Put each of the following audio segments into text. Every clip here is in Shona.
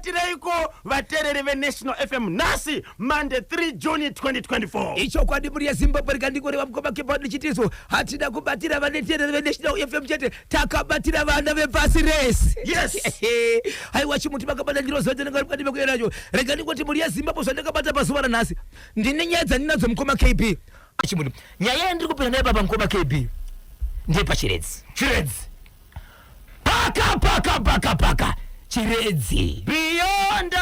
batireiko vaterere veNational FM nasi Monday 3 June 2024. Icho kwadi muri ya Zimbabwe kandikoreva mukoma kepadi chitizo hatina kubatira vaterere veNational FM chete takabatira vana vepasi rese. Yes. Haiwa chimuti vakabata ndiro zote ngakadi vekueracho rega ndingoti muri ya Zimbabwe zvandakabata pazuva ranhasi ndine nyaya dzandinadzo mukoma KB. Chimuti nyaya ndiri kupinda naye baba mukoma KB ndepa Chiredzi paka Chiredzi beyond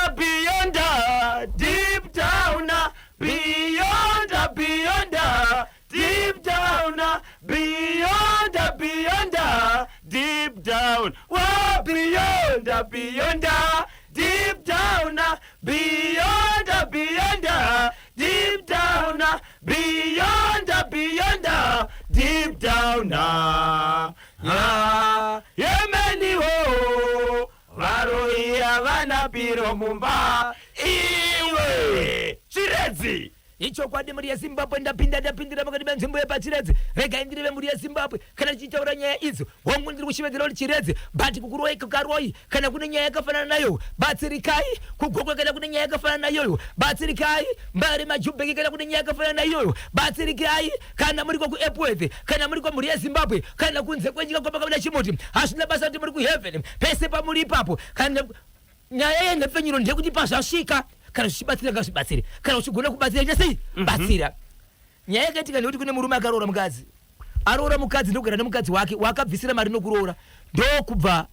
deep down beyond deep down beyond deep down oh beyond deep down beyond deep down beyond deep down yemeni ho varohia vana piro mumba iwe Chiredzi. Icho kwadi muri ya Zimbabwe ndapindira makadi nzvimbo yepaChiredzi rega indirive muri ya Zimbabwe kana chichitaura nyaya idzo wangu ndiri kushivedzera kuti Chiredzi bati kukuroi kukaroi kana kune nyaya yakafanana nayo batsirikai kugokwe kana kune nyaya yakafanana nayo batsirikai mbari majubeki kana kune nyaya yakafanana nayo batsirikai kana muri ku Epworth kana muri muri ya Zimbabwe kana kunze kwenyika kwamba kabina chimuti hasina basa kuti muri ku Heaven pese pamuri ipapo kana nyaya yenefenyiro ndekuti pasvasvika kana uchibatsira ngazvibatsire kana uchigona kubatsira chasei batsira. Nyaya yakaitika nekuti kune murume akaroora mukadzi aroora mukadzi ndogara nemukadzi wake wakabvisira mari nokuroora ndokubva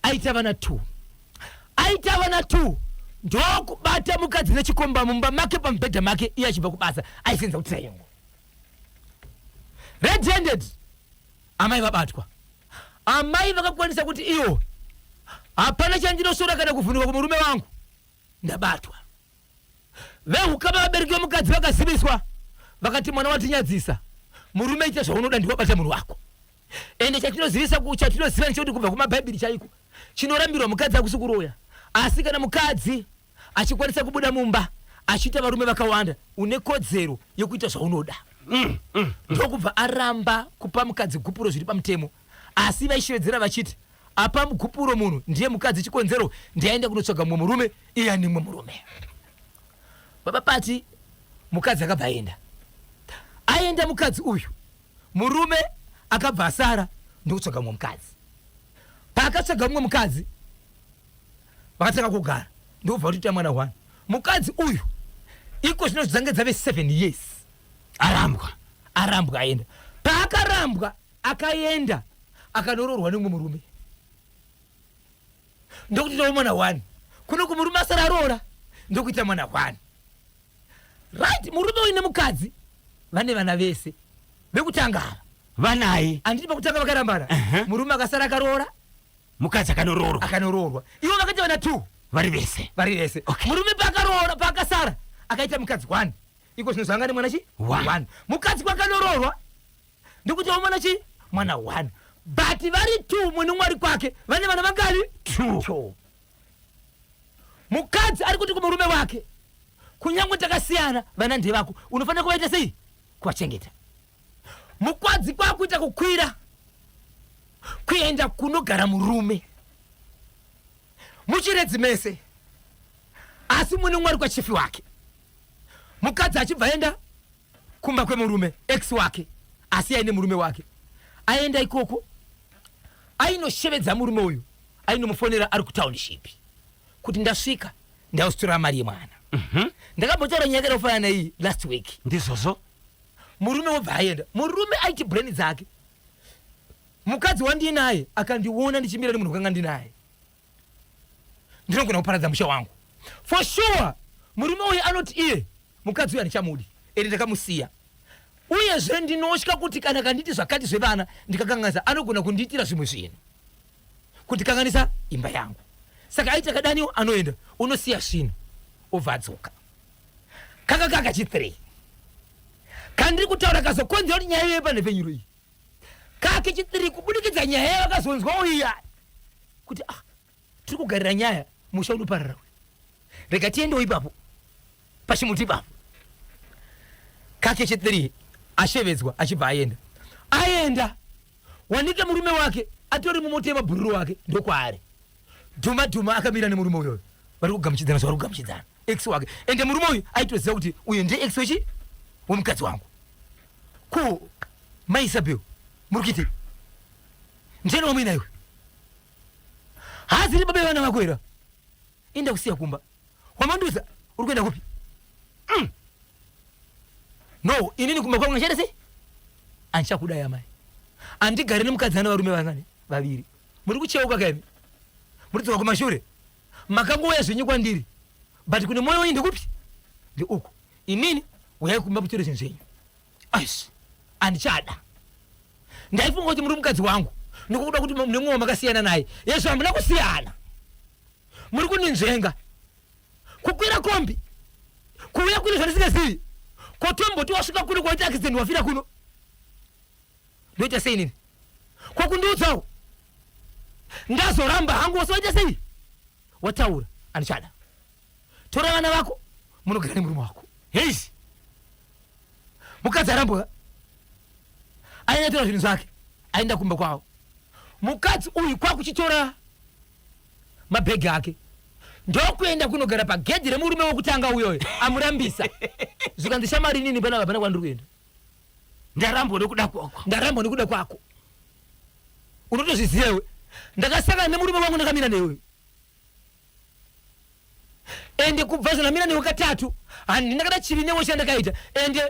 aita vana 2 ndokubata mukadzi nechikomba mumba make pamubhedha make iye achibva kubasa aisenza kuti sayengo red-handed. Amai vabatwa amai vakakwanisa kuti iyo hapana chandinosora kana kuvhunika kumurume wangu ndabatwa vehukama vabereki vemukadzi vakasiviswa vakati mwana watinyadzisa murume ita zvaunoda ndiwabata munhu wako ende chatinoziva nechekuti kubva kumabhaibheri chaiko chinorambirwa mukadzi akusi kuroya asi kana mukadzi achikwanisa kubuda mumba achiita varume vakawanda une kodzero yekuita zvaunoda ndokubva aramba kupa mukadzi gupuro zviri pamutemo asi vaishevedzera vachiti apa mugupuro munhu ndiye mukadzi chikonzero ndiaenda kunotsvaga mumwe murume iye animwe murume. Baba pati mukadzi akabva aenda mukadzi uyu murume akabva asara ndokutsvaga mumwe mukadzi paakatsvaga mumwe mukadzi vakatanga kugara ndokubva kuti mwana 1 mukadzi uyu iko zvino dzange dzave 7 years arambwa aenda paakarambwa akaenda akanororwa nemumwe murume ndokuti tawo mwana 1 kuno kumurume asara aroora ndokuita mwana 1 right. Murume uine mukadzi vane vana vese vekutanga vanai anditi pakutanga vakarambana murume akasara akaroora mukadzi akanororwa ivo vakaita vana 2 vari vese okay. Murume paakaroora paakasara akaita mukadzi 1 iko zvinozvanga nemwana 1 mukadzi kwakanororwa ndokuti mwana mwana 1 but vari 2 munhu mwari kwake vane vana vangani 2. Mukadzi ari kuti kumurume wake kunyangwe takasiyana vana ndevako unofanira kuvaita sei kuvachengeta. Mukadzi kwakuita kukwira kuenda kunogara murume muChiredzi mese asi munhu mwari kwachifi wake. Mukadzi achibva aenda kumba kwemurume ex wake asi aine murume wake aenda ikoko ainoshevedza murume uyu ainomufonera ari kutownship kuti ndasvika ndausitora mari yemwana. Ndakambotaura nyaya yakafanana neiyi last week ndizvozvo murume wobva aenda murume aiti brain dzake mukadzi wandinaye akandiona ndichimira nemunhu wakanga ndinaye ndinogona kuparadza musha wangu for sure. Murume uyu anoti iye mukadzi uyu handichamudi ende ndakamusiya uyezve ndinotya kuti kana kanditi zvakati zvevana ndikakanganisa anogona kundiitira zvimwe zvinhu kutikanganisa imba yangu. Saka aita kadaniwo anoenda unosiya zvinhu obva adzoka. Kaka chi3 kandiri kutaura kazokonzera kuti nyaya yepanhepfenyuro iyi kake chi3 kubudikidza nyaya yavakazonzwawo iya kuti tiri kugarira nyaya musha unoparara rega tiendewo ipapo pachimuti ipapo. Kake chi3 ashevedzwa achibva aenda wanike murume wake atori mumotema bhururu wake ndokwaari dhuma akamira nemurume uyoyo vari kugamuchidzana zvavari kugamuchidzana ex wake ende murume uyu aitoziva kuti uyu ndiye ex womukadzi wangu. Ko maisabel muri kuitei ndiyani wamuina iwe haziri baba vana vako era inda kusiya kumba wamanduza uri kuenda kupi? No, inini kumba kwangu ngachete sei anchakudai amai andigare nemukadzi ana varume vangani vaviri muri kucheuka kaimi muri dzoka kumashure makangouya zvenyu kwandiri but kune moyo inde kupi ndi uku inini uyai kumba mutore zvinhu zvenyu asi andichada ndaifunga kuti muri mukadzi wangu ndikuda kuti nemumwe makasiyana naye yesu hamuna kusiyana muri kuninzvenga kukwira kombi kuuya kune zvandisingazivi kotomboti wasvika kuno kwaita accident wafira kuno ndoita sei nini kwakundiudzawo ndazoramba hangu wasoita sei wataura andichada tora vana vako munogara nemurume wako heisi mukadzi aramboka ainyatora zvinhu zvake aenda kumba kwavo mukadzi uyu kwakuchitora mabhegi ake ndokuenda kunogara pagedhi remurume wokutanga uyoyo amurambisa zvikanzi shamari nini panapa pana kwandiri kuenda ndarambwa nekuda kwako unotozvizivewe ndakasangana nemurume wangu ndakamira newe ende kubva zvanamira newe katatu handina kada chivi newe chandakaita ende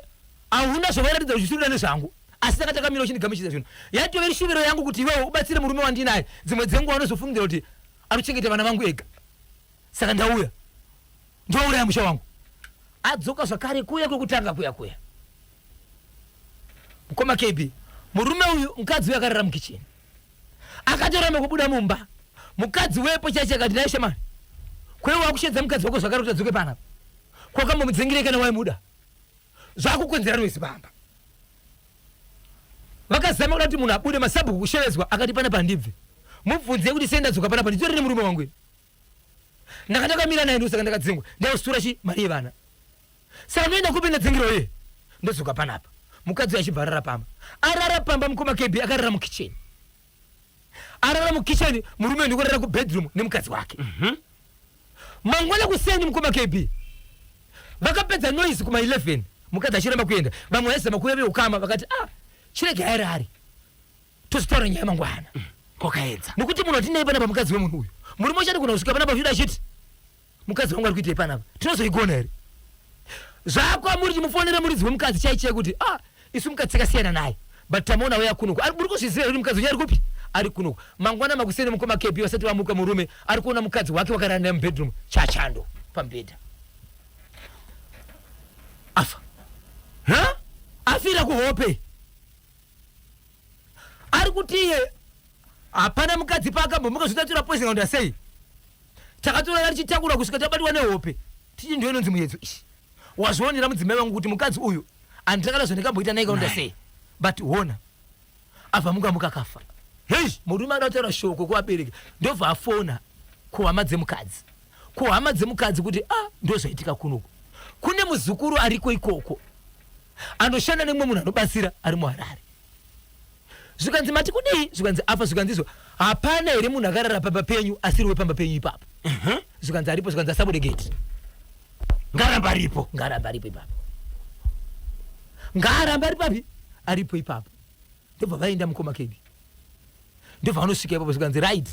hauna zvovaratidza kuchisurira nezvangu asi takatakamira uchindigamuchidza zvino yatoveri shuviro yangu kuti iwewe ubatsire murume wandinaye dzimwe dzenguva unozofungira kuti anochengeta vana vangu ega saka ndauya ndouraya musha wangu adzoka zvakare kuya kwekutanga kuya mukoma KB murume uyu mukadzi uyu akarara mukicheni akatoramba kubuda mumba mukadzi wepo chaiche akati naye shamani kwewe wakushedza mukadzi wako zvakare kuti adzoke panapa kwakambomudzingire kana waimuda zvakukwenzera noisi pamba vakazama kuda kuti munhu abude masabhuku kushevedzwa akati panapa ndibve mubvunze kuti sei ndadzoka panapa nditorine murume wangu ndakatakamira naye ndosaka ndakadzingwa ndausura mari yevana saka ndoenda kupi ndadzingiro ye ndodzoka panapa mukadzi achibva arara pamba arara pamba mukoma KB akarara mukicheni arara mukicheni murume ndikurara kubedroom nemukadzi wake mangwana kuseni mukoma KB vakapedza noise kuma 11 mukadzi achiramba kuenda vamwe vaizama kuuya veukama vakati chirege airari tozotaura nyaya mangwana kokaedza nekuti munhu atinei panapa mukadzi wemunhu uyu murume uchati kuna kusvika panapa zviuda achiti mukadzi wangu ari kuitei panapa tinozoigona here zvako amuri chimufonere muridzi wemukadzi chaichei kuti isu mukadzi takasiyana naye but tamaona weya kunuku muri kuzviziva kuti mukadzi uyu ari kupi ari kunuku mangwana makuseni mukoma KB vasati vamuka murume ari kuona mukadzi wake wakarara naye mubedroom chachando pambedha afa afira kuhope ari kuti iye hapana mukadzi paakambomboka zvotatora poison onda sei takatora richitakura kusvika tabatiwa nehope tichi ndiyo inonzi muyedzo ishi wazvionera mudzimai wangu kuti mukadzi uyu handitakada zvandikamboita naye kaunda sei but hona abva mukamuka kafa hei murume ada kutaura shoko kuvabereki ndobva afona kuhama dzemukadzi kuti ndozvaitika kunuku kune muzukuru ariko ikoko anoshanda nemumwe munhu anobatsira ari muharare zvikanzi mati kudei zvikanzi afa zvikanzizvo hapana here munhu akarara pamba penyu asiriwe pamba penyu ipapo zvikanzi aripo zvikanzi asabudegeti ngaramba aripo ipapo ngaramba ari papi aripo ipapo ndobva vaenda mukoma KB ndobva vanosvika ipapo zvikanzi right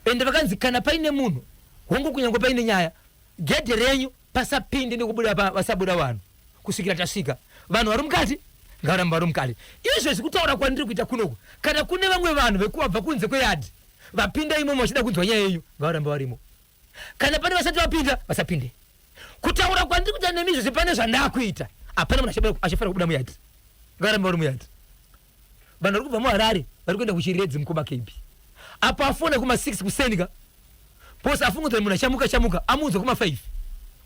ende vakanzi kana paine munhu hongu kunyange paine nyaya gedhe renyu pasapinde nekubuda vasabuda vanhu kusvikira tasvika vanhu vari mukati ngaramba vari mukati izvezvi kutaura kwandiri kuita kunoku kana kune vamwe vanhu vekubva kunze kweyadhi vapinda imomo vachida kunzwa nyaya yenyu ngavaramba varimo kana pane vasati vapinda vasapinde kutaura kwandiri kuita nemizvezvi pane zvandakuita hapana munhu achafanira kubuda muyadhi ngavaramba vari muyadhi vanhu vari kubva muharare vari kuenda kuchiredzi mukoma KB apo afona kuma 6 kusendika pose afungudzira munhu achamuka amunzwa kuma 5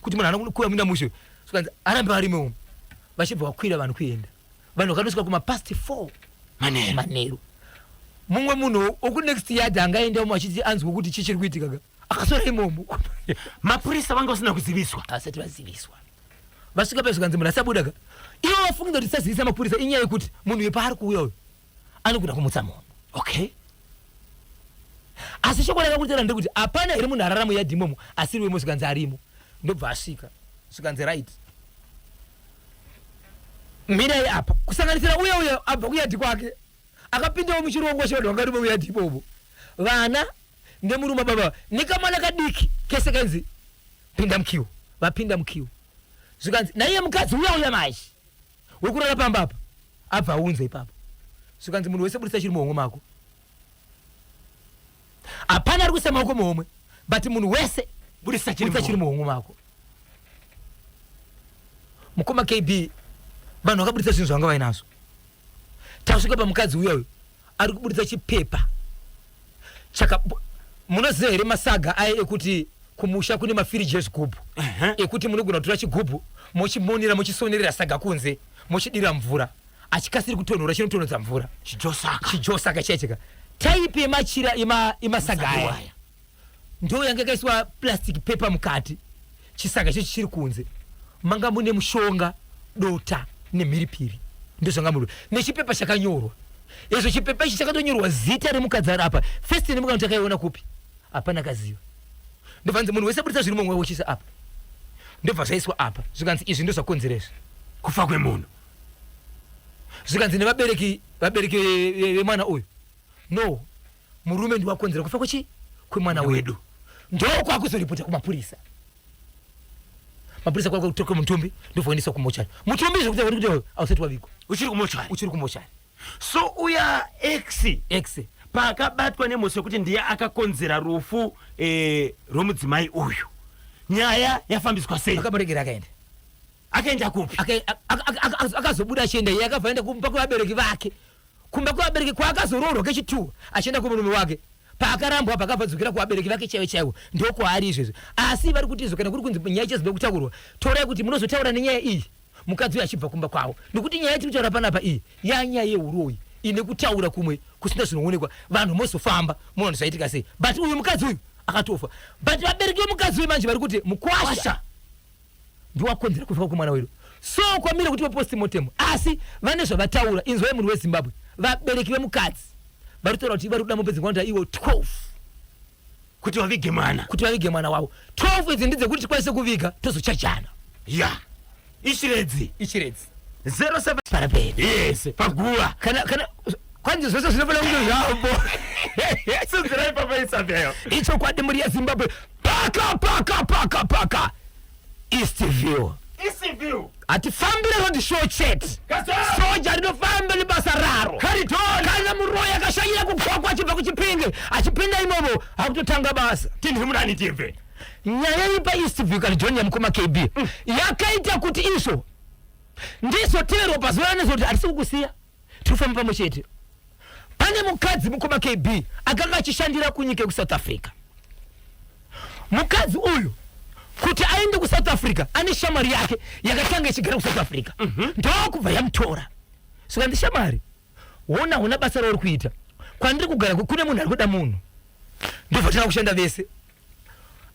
kuti munhu anokuya muna mushe svikanzi arambe varimomo vachibva vakwira vanhu kuenda vanhu vakanosvika kuma past 4 manheru mumwe munhu okunext yard angaendawo achiti anzwa kuti chichiri kuitika akasora imomo mapurisa vanga vasina kuziviswa asati vaziviswa vasvika pezvikanzi munhu asabuda ivo vafunga kuti tisazivisa mapurisa inyaya yekuti munhu wepaari kuuya uyu anogona kumutsa munhu okay asishokoleka kuti ndikuti apana iri munhu araramo yadhimomo asiri wemusikanzi arimo ndobva asvika sikanzi right mirai apa kusanganisira uya abva kuyadhi kwake akapindawo muchirongo chevanhu vangari muyadhipomo vana nemurume baba nikamwana kadiki kese kanzi pinda mukiwo vapinda mukiwo zvikanzi naiye mukadzi uya mashi wekurara pamba apa abva aunza ipapo zvikanzi munhu wese budisa chiri muhomwe mako apana ari kuisa maoko muhomwe but munhu wese budisa chiri muhomwe mako mukoma KB vanhu vakabudisa zvinhu zvanga vainazvo tasvika pamukadzi uyoyo ari kubudisa chipepa munoziva here masaga aya ekuti kumusha kune mafiriji ezvigubhu ekuti munogona kutora chigubhu mochimonera mochisonerera saga kunze mochidira mvura achikasiri kutonhora chinotonhodza mvura chijosaka chaichika taipi yemachira yemasaga aya ndo yanga yakaiswa plastic paper mukati chisaga chechi chiri kunze manga mune mushonga dota nemhiripiri ndozvanga muri nechipepa chakanyorwa izvo chipepa ichi chakatonyorwa zita remukadzi ari apa first nemukana takaiona kupi hapana kaziva ndobvanzi munhu wese budisa zviri mumwe wochisa apa ndobva zvaiswa apa zvikanzi izvi ndozvakonzerezvi kufa kwemunhu zvikanzi nevabereki vemwana uyu no murume ndiwakonzera kufa kwemwana wedu ndokwakuzoripota kumapurisa mapurisa kwakutoka mutumbi ndovhoendesa kumochari mutumbi zvekuti kuti ausati wavigwa uchiri kumochari so uya x paakabatwa nemhosva yekuti ndiye akakonzera rufu romudzimai uyu nyaya yafambiswa sei akamuregera akaenda kupi akazobuda achienda iye akabva aenda kumba kuvabereki vake kumba kuvabereki kwaakazoroorwa kechituwa achienda kumurume wake paakarambwa pakabvadzukira kuvabereki vake chaivo ndokwaari izvezvo asi vari kutizvo kana kuri kunzi nyaya ichazoda kutaurwa torai kuti munozotaura nenyaya iyi mukadzi uyu achibva kumba kwavo nekuti nyaya yatiri kutaura panapa iyi yanyaya yeuroyi ine kutaura kumwe kusina zvinoonekwa vanhu mozofamba muona zvaitika sei but uyu mukadzi uyu akatofa but vabereki vemukadzi uyu manje vari kuti mukwasha ndiwakonzera kufa kwemwana wedu so kwamire kuti postmortem asi vane zvavataura inzwai munhu wezimbabwe vabereki vemukadzi vari kutaura kuti vari kuda mupedzi kwanoita iwo 12 kuti vavige mwana wavo 12 idzi ndidzekuti tikwanise kuviga tozochachana ya ichiredzi 07 parapeti yes paguva kana kwanzi zvose zvinofana kunge zvambo sunzirai papaisabyayo icho kwadi muri yazimbabwe paka Eastview hatifambire road show chet soja rinofamba nebasa raro kana muroyi akashanyira kukwakwa achibva kuchipinge achipinda imomo hakutotanga basa tindimurani timve nyaya ipa Eastview kana John yamukoma KB yakaita kuti izvo ndizvo tero pazuva nezvoti hatisi kukusiya tirifamba pamwe chete pane mukadzi mukoma KB akanga achishandira kunyika yekusouth Africa mukadzi uyu kuti aende kuSouth Africa ane shamari yake yakatanga ichigara kuSouth Africa ndokubva yamutora saka ndi shamari huna basa rauri kuita kwandiri kugara kune munhu ari kuda munhu ndobva tana kushanda vese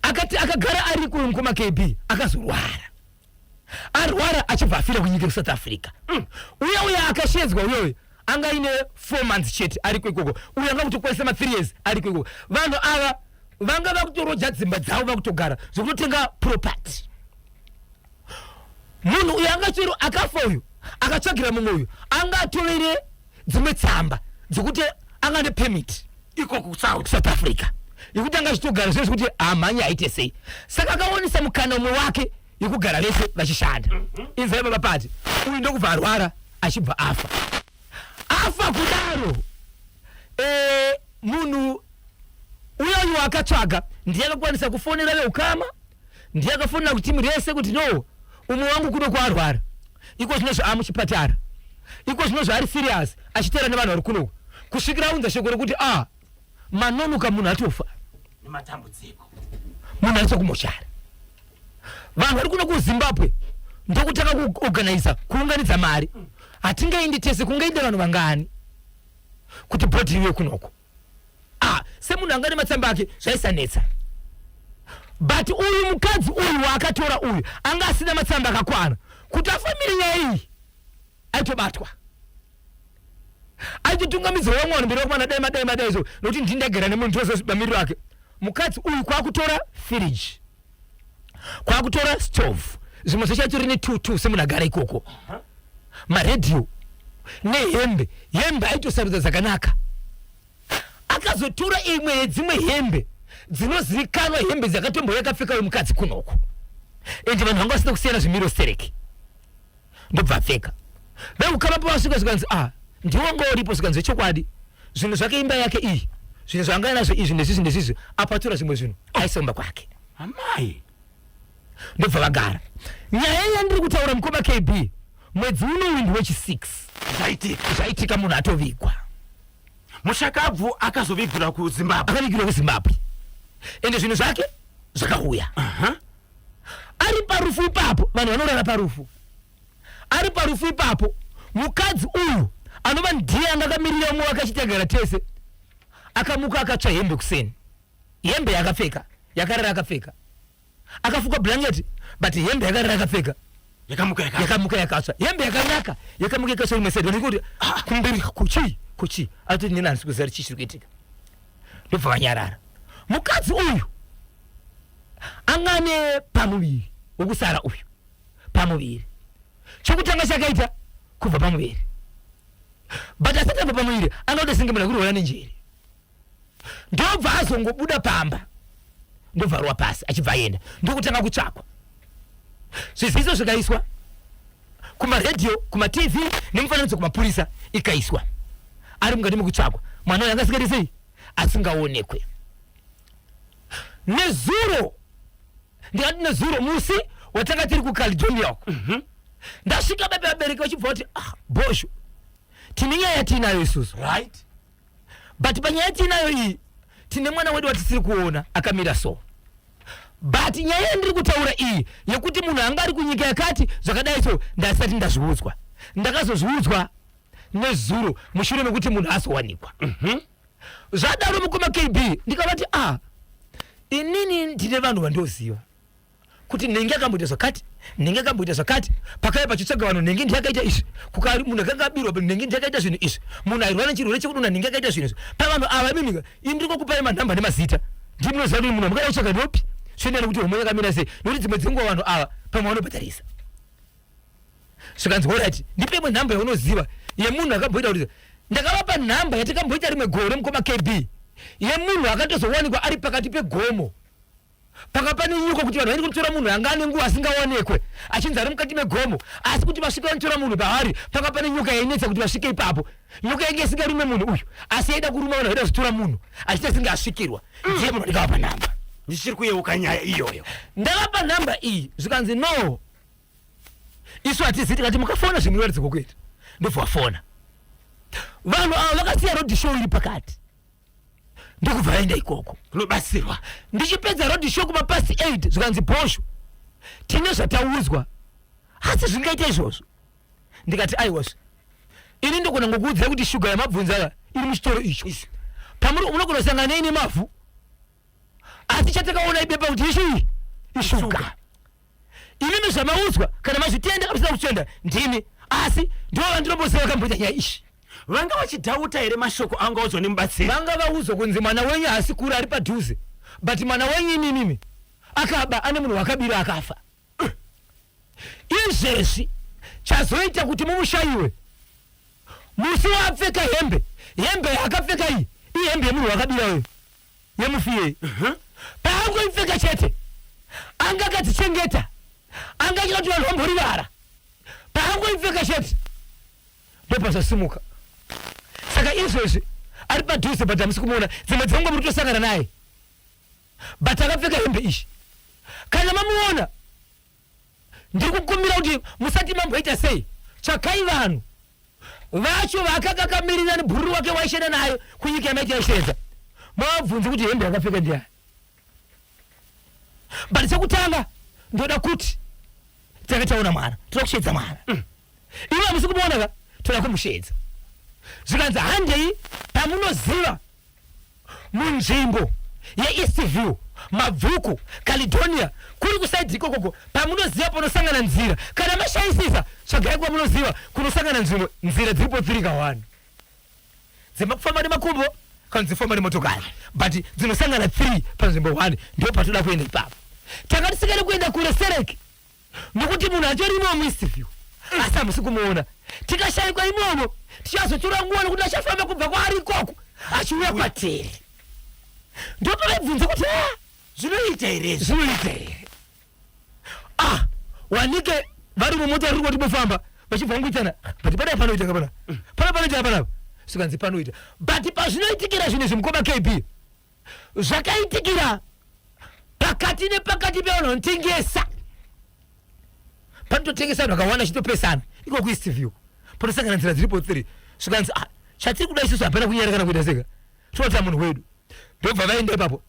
akagara ari kuyu mukoma KB akazorwara arwara achibva afira kunyika yeSouth Africa uya akashedzwa uyoyo anga ine 4 months chete ari kwekoko uya anga kutokwanisa 3 years ari kwekoko vanhu ava vanga vakutorodya dzimba dzavo vakutogara zvokutotenga property munhu uyu angachiro akafa uyu akatsvagira mumwe uyu anga atovere dzimwe tsamba dzokuti anga ne permit ikoko South Africa yekuti anga achitogara zvese kuti amhanya aite sei saka akaonesa mukana umwe wake yekugara vese vachishanda inzai baba pati uyu ndokubva arwara achibva afa kudaro munhu uyoyo akatsvaga ndiye akakwanisa kufonera veukama ndiye akafonera kutimu rese kuti no umwe wangu kuno kwarwara iko zvinozvo amuchipatara iko zvinozvo ari serious achitera nevanhu vari kuno kusvikira unza shoko rekuti manonoka munhu atofa nematambudziko munhu ari kumochari vanhu vari kuno kuZimbabwe ndokutaka kuorganiza kuunganidza mari hatingaindi tese kungainde vanhu vangani kuti bhodhi iwe kunoko semunhu anga nematsamba ake zvaisanetsa but uyu mukadzi uyu waakatora uyu anga asina matsamba akakwana kuti afambire nyaya iyi aitobatwa achitungamidzo wamwana mbere kumana dai zo nokuti ndindagara nemuntu wese bamiri wake mukadzi uyu kwakutora fridge kwakutora stove zvimwe zveshe chiri ne tutu semunhu agara ikoko maradio nehembe aitosarudza zvakanaka akazotora imwe yedzimwe hembe dzinozivikanwa hembe dzakatomboya yakapfeka wemukadzi kunoko ende vanhu vanga vasina kusiyana zvimiro stereki ndobva apfeka veukama pavasvika zvikanzi ndiwonga uripo zvikanzi vechokwadi zvinhu zvake imba yake iyi zvinhu zvanga nazvo izvi ndezvizvi apatura zvimwe zvinhu aisomba kwake amai ndobva vagara nyaya yandiri kutaura mukoma KB mwedzi uno uyu ndiwechi6 zvaitika munhu atovigwa mushakabvu akazovigirwa kuzimbabwe ende zvinhu zvake zvakauya ari parufu ipapo vanhu vanorara parufu ari parufu ipapo mukadzi uyu anova ndiye anga akamirira umwe akachitagara tese akamuka akatsva hembe kuseni hembe yakapfeka yakarara akapfeka akafuka blanketi but hembe yakarara akapfeka yakamuka yakatsva hembe yakanaka yakamuka ikatsva imwe side ndikuti kumberi kuchi atoti nini handisi kuziva chii chiri kuitika ndobva vanyarara mukadzi uyu angane pamuviri wokusara uyu pamuviri chokutanga chakaita kubva pamuviri but asati abva pamuviri anoda singemana kurwara nenjere ndobva azongobuda pamba ndobva arwa pasi achibva aenda ndokutanga kutsvakwa zviziso zvikaiswa kumaredhiyo kumatv nemufananidzo kumapurisa ikaiswa ari mukati mekutsvakwa mwana uyu angasikati sei asingaonekwe nezuro ndikati nezuro musi watanga tiri kuCaledonia ndasvika bebe vabereki vachibva kuti bosho tine nyaya yatinayo isusu right but panyaya yatinayo iyi tine mwana wedu watisiri kuona akamira so but nyaya yandiri kutaura iyi yekuti munhu anga ari kunyika yakati zvakadai so ndasati ndazviudzwa ndakazozviudzwa nezuro mushure mekuti munhu azowanikwa zvadaro mukoma KB ndikavati inini ndine vanhu vandoziva kuti nenge akamboita zvakati pakaipa pachitsvaga vanhu nenge ndiyakaita izvi kukari munhu akanga abirwa nenge ndiyakaita zvinhu izvi munhu airwara nechirwere chekudonha nenge akaita zvinhu izvi pavanhu ava mimi ndiri kukupai manhamba nemazita ndinoziva kuti munhu amukada kutsvaga ndopi zvoendana kuti homwe yakamira sei nokuti dzimwe dzenguva vanhu ava pamwe vanobhatarisa zvikanzi orati ndipemwe nhamba yaunoziva yemunhu akamboita kuti ndakavapa nhamba yatakamboita rimwe gore mukoma KB yemunhu akatozowanikwa ari pakati pegomo pakapa nenyuko kuti vanhu vaende kutora munhu anga ane nguva asingaonekwe achinzi ari mukati megomo asi kuti vasvika vanotora munhu paari pakapa nenyuka yainetsa kuti vasvike ipapo nyuka yange isingarume munhu uyu asi yaida kuruma vanhu vaida kuzotora munhu achiti asinga asvikirwa ndiye munhu ndikavapa nhamba ndichiri kuyeuka nyaya iyoyo ndakapa nhamba iyi zvikanzi no isu hatiziti kati mukafona zvimwe varidze kokuita ndobva wafona vanhu ava vakasiya road show iri pakati ndokubva vaenda ikoko kunobatsirwa ndichipedza road show kumapasi 8 zvikanzi bosho tine zvataudzwa asi zvingaita izvozvo ndikati aiwazvo ini ndogona ngokuudzai kuti shuga yamabvunza iri muchitoro icho pamuri unogona kusangana neine mavhu asi chatakaona ibepa kuti ichi ishuga inini zvamaudzwa kana mazvitenda kapsina kutenda ndini asi ndivo vandinomboziva vakamboita nyaya ishi vanga vachidhauta here mashoko angaudzwa nemubatsiri vanga vaudzwa kunzi mwana wenyu haasi kuri ari padhuze but mwana wenyu inini akaba ane munhu wakabira akafa izvezvi chazoita kuti mumushayiwe musi waapfeka hembe yaakapfeka iyi ihembe yemunhu wakabira uyu yemufiyei paangoipfeka chete anga akadzichengeta anga achida kuti vanhu vamborivara paangoipfeka chete ndopazasimuka saka izvezvi ari padhuze but hamisi kumuona dzimwe dzenguva muri kutosangana naye but akapfeka hembe izvi kana mamuona ndiri kukumbira kuti musati mamboita sei tsvakai vanhu vacho vakakakamirira nebhururu wake waishenda nayo kunyika yamaiti yaishenza mavabvunzi kuti hembe yakapfeka ndiani but sekutanga ndoda kuti takataona mwana toda kushedza mwana ivo hamisi kumuonaka toda kumushedza zvikanzi handei pamunoziva munzvimbo yeEastview mabvuku Caledonia kuri kusaidhi ikokoko pamunoziva panosangana nzira kana mashayisisa tsvagai kwamunoziva kunosangana nzira dziripo 3 ka 1 zimakufamba ndi makumbo kana zifamba ndi motokari but zinosangana 3 pa nzimbo 1 ndio patoda kuenda ipapo takati sikale kuenda kule Sereki ndikuti munthu achorimo mwisifiyo asa musikumuona tikashayikwa imomo tichazochura kuti achafamba kubva kwaari ikoko achiuya kwatiri ndio pamabvunza kuti zvinoita here wanike vari mumota riri kuti bofamba vachibva nguitana but padai panoita kapana panoita panapa sikanzi panoita but pazvinoitikira zvinhu zvimukoma KB zvakaitikira pakati nepakati pevanotengesa panototengesa vanhu vakawanda chitopesana iko kuEast View panosangana nzira dziripo 3 sikanzi chatiri kuda isusu hapana kunyara kana kuita seka tinota munhu wedu ndobva vaenda ipapo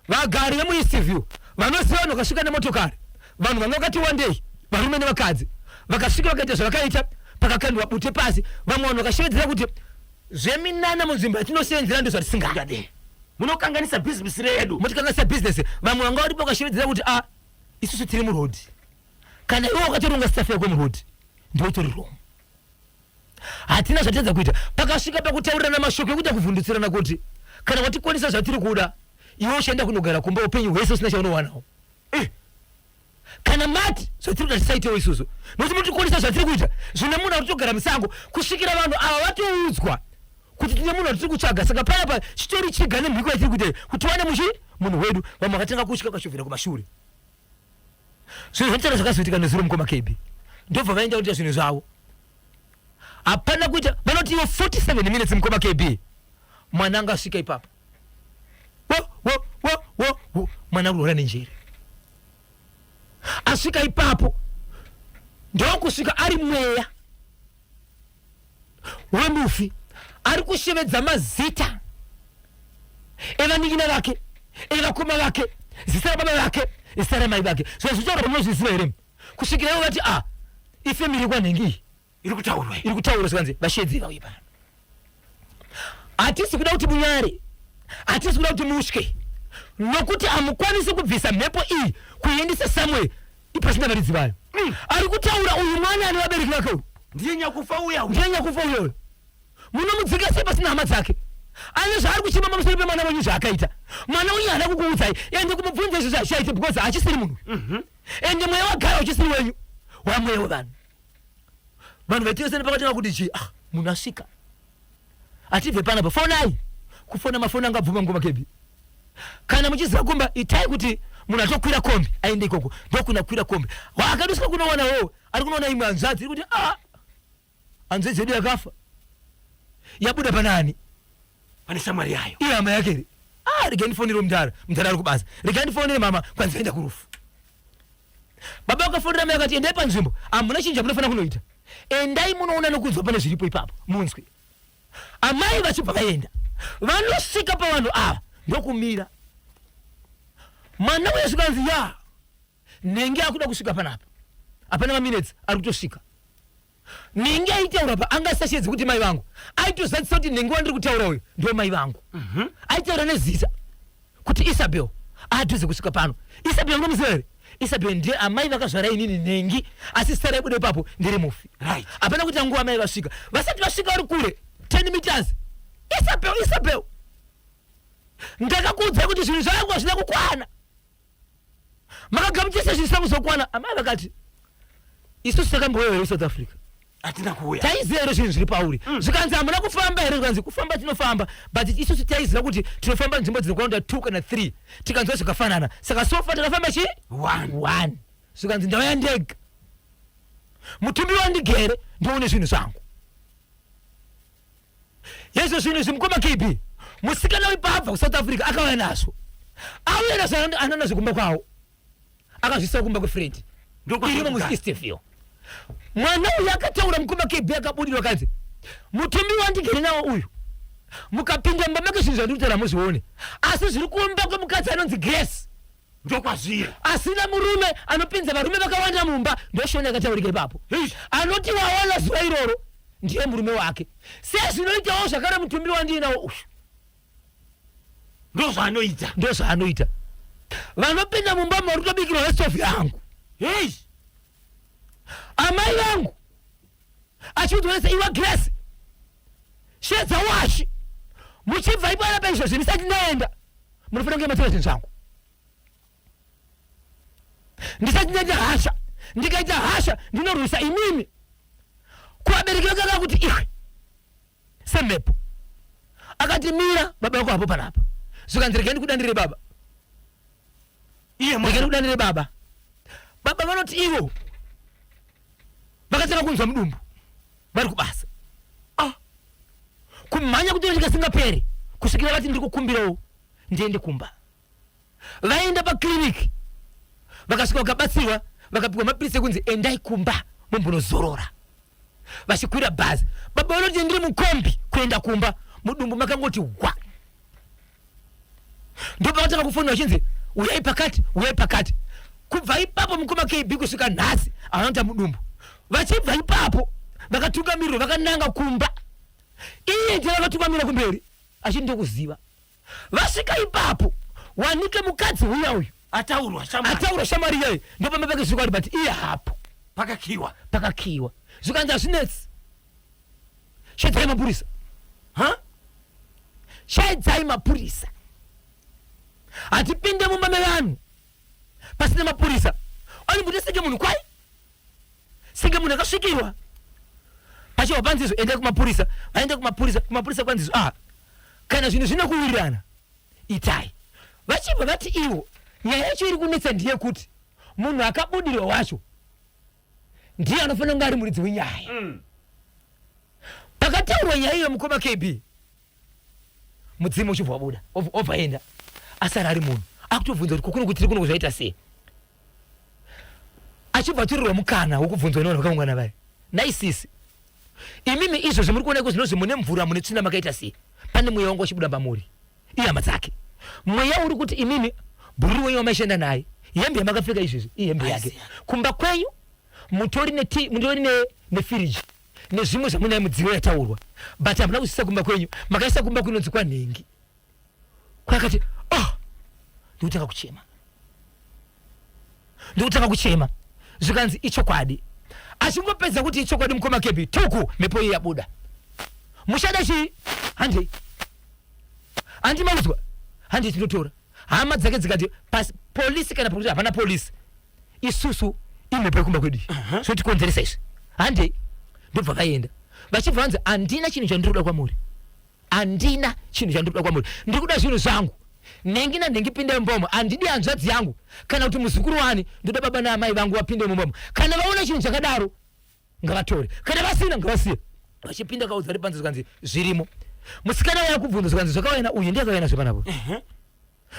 vagari vemuEast View vanoziva vanhu vakasvika nemotokari vanhu vanokati one day varume nevakadzi vakasvika vakaita zvavakaita pakakandwa bute pasi vamwe vanhu vakashevedzera kuti zveminana munzvimbo yatinosenzera ndizvo zvatisingade munokanganisa bhizinesi redu motikanganisa bhizinesi vamwe vanga varipo vakashevedzera kuti isusu tiri murodhi kana iwo wakatoronga stafu yako murodhi ndiwo itori wrong hatina zvatedza kuita pakasvika pakutaurirana mashoko ekuita kuvhundutsirana kuti kana watikwanisa zvatiri kuda iwe uchaenda kunogara kumba upenyu hwese usina chaunowanawo kana mati zvatiri kuda tisaitewo isusu nokuti mutikwanisa zvatiri kuita zvine munhu atotogara musango kusvikira vanhu ava vatoudzwa kuti tine munhu atiri kutsvaga saka panapa chitori chiga nemhiko yatiri kuita kuti wane munhu wedu vamwe vakatanga kusvika kashovhera kumashure zvinhu zvachana zvakazoitika nezuro mukoma KB ndobva vaenda kuita zvinhu zvavo hapana kuita vanoti iwo 47 minutes mukoma KB mwana anga asvika ipapo mwana urora nenjere asvika ipapo ndokusvika ari mweya wemufi ari kushevedza mazita evanikina vake evakoma vake zita rababa vake zita ramai vake so zvichaura pamunozviziva here kusvikira ivo vati ifemiri kwanhengi iri kutaurwa sikanzi vashedzi vauye pano hatisi kuda kuti munyare hatisi kuda kuti mutye nokuti hamukwanisi kubvisa mhepo iyi kuiendisa somewhere ipasina varidzi vayo ari kutaura uyu mwana ane vabereki vake uyu ndiye nyakufa uya uyu munomudzika sei pasina hama dzake ane zvaari kuchima pamusoro pemwana wenyu zvaakaita mwana wenyu haana kukuudzai ende kumubvunza izvo zvachaita because hachisiri munhu ende mweya wagara uchisiri wenyu wamweya wevanhu vanhu vaitiyosene pakatenga kuti chi munhu asvika atibve panapa fonai kufona mafoni anga abvuma ngoma KB kana muchiziva kumba itai kuti munhu atokwira kombi aende ikoko ndokuna kwira kombi wakadusika kunoona wo ari kunoona imwe hanzvadzi iri kuti hanzvadzi yedu yakafa yabuda panani pane shamwari yayo iyo hama yake regai ndifonere mudhara ari kubasa regai ndifonere mama kwanzi vaenda kurufu baba vakafonera mai akati endai panzvimbo hamuna chinja munofanira kunoita endai munoona nokunzwa pane zviripo ipapo munzwe amai vachibva vaenda vanosvika pavanhu ava ndokumira mwana wesu kanzi nenge akuda kusvika panapa hapana maminutes ari kutosvika nenge aitaura pa angasashedzi kuti mai vangu aitozadzisa kuti nenge wandiri kutaura uyu ndo mai vangu aitaura nezita kuti Isabel adhuze kusvika pano Isabel unomuziva here Isabel ndiye amai vakazvara inini nengi asi sara ibuda ipapo ndiri mufi hapana kuti nguva amai vasvika vasati vasvika vari kure 10 meters Isabel ndakakuudzai kuti zvinhu zvangu hazvina kukwana makagamuchisa zvinhu zvangu zvokwana amai vakati isusu takambowewo here South Africa atina kuuya taiziva here zvinhu zviri pauri zvikanzi hamuna kufamba here zvikanzi kufamba tinofamba but isusu taiziva kuti tinofamba nzvimbo dzinokwana 2 kana 3 tikanzwa zvakafanana saka sofa takafamba chi 1 zvikanzi ndauya ndega mutumbi wandigere ndoone zvinhu zvangu yezvo zvinhu zvimukoma KB musikana wepabva kuSouth Africa akauya nazvo auya nazvo ananazvo kumba kwawo akazvisa kumba kwefriend irimo muEast View mwana uyu akataura mukoma KB akabudirwa kanzi mutumbi wandigere nawo uyu mukapinda mumba make zvinhu zvandikutaura muzvione asi zviri kumba kwemukadzi anonzi Grace ndokwazviri asina murume anopinza varume vakawanda mumba ndoshona akataurika ipapo anoti waona zuva iroro ndiye murume wake sezvinoitawo zvakare mutumbi wandinawo uyu ndozvaanoita vanopinda mumba mauri kutobikirwa nestofu yangu amai vangu achiudzwa nese iwa Grace shedza washi muchibva ipo apa izvozvo ndisati ndaenda munofanira kunge matora zvinhu zvangu ndisati ndaita hasha ndikaita hasha ndinorwisa imimi kuvabereki vakanga kuti iwe semhepo akati mira baba vako hapo panapa zvikanzi regai ndikudandire baba regai ndikudandire baba baba vanoti ivo vakatanga kunzwa mudumbu vari kubasa kumhanya kuti ndikasingaperi kusvikira vati ndiri kukumbirawo ndiende kumba vaenda pakiriniki vakasvika vakabatsirwa vakapiwa mapirisi ekunzi endai kumba mumbonozorora vachikwira bhazi baba vanoti ndiri mukombi kuenda kumba mudumbu makangoti wa ndopakatanga kufonera vachinzi uyai pakati kubva ipapo mukoma KB kusvika nhasi anota mudumbu vachibva ipapo vakatungamirwa vakananga kumba iye ndiye vakatungamira kumberi achinde kuziva vasvika ipapo wanike mukadzi uya uyu ataurwa shamwari iyoyo ndopamba pake zvikwadi but iye hapo pakakiwa zvikanzi hazvinetsi shaidzai mapurisa shaidzai mapurisa hatipinde mumba mevanhu pasina mapurisa animbuti senge munhu kwai senge munhu akasvikirwa pachiwa panzizo endai kumapurisa vaenda kumapurisa kwanzizo kana zvinhu zvinokuwirirana itai vachibva vati iwo nyaya yacho iri kunetsa ndiye kuti munhu akabudirwa wacho ndiye anofanira kunge ari muridzi wenyaya pakataurwa nyaya iyo mukoma KB mudzimu uchibva wabuda obva enda asara ari munhu akutobvunza kuti kokuno kuti tiri kuno kuzvaita sei achibva aturirwa mukana wokubvunzwa nevanhu vakaungana vai naisisi imimi izvozvo muri kuona zvinozvi mune mvura mune tsvina makaita sei pane mweya wangu wachibuda pamuri ihama dzake mweya uri kuti imimi bhururu wenyu wamaishanda naye hembe yamakapfeka izvozvi ihembe yake kumba kwenyu mutori nefiriji nezvimwe zvamunai mudziyo yataurwa but hamuna kusisa kumba kwenyu makaisa kumba kunonzi kwanhengi kwakati ndikutanga kuchema zvikanzi ichokwadi achingopedza kuti ichokwadi mukoma KB tuku mhepo iyi yabuda mushada chii handi maudzwa handi tinotora hama dzake dzikati polisi kana kuti hapana polisi isusu imhepo yekumba kwedu sotikonzeresa izvi handi ndobva vaenda vachibva vanzi handina chinhu chandirikuda kwamuri ndiri kuda zvinhu zvangu nhengi nanhengi pinde mumbomo handidi hanzvadzi yangu kana kuti muzukuru wani ndoda baba naamai vangu vapinde mumbomo kana vaona chinhu chakadaro ngavatore kana vasina ngavasiye vachipinda kaudza vari panze zvikanzi zvirimo musikana waya kubvunza zvikanzi zvakawaina uyu ndiye akawaina zvepanapo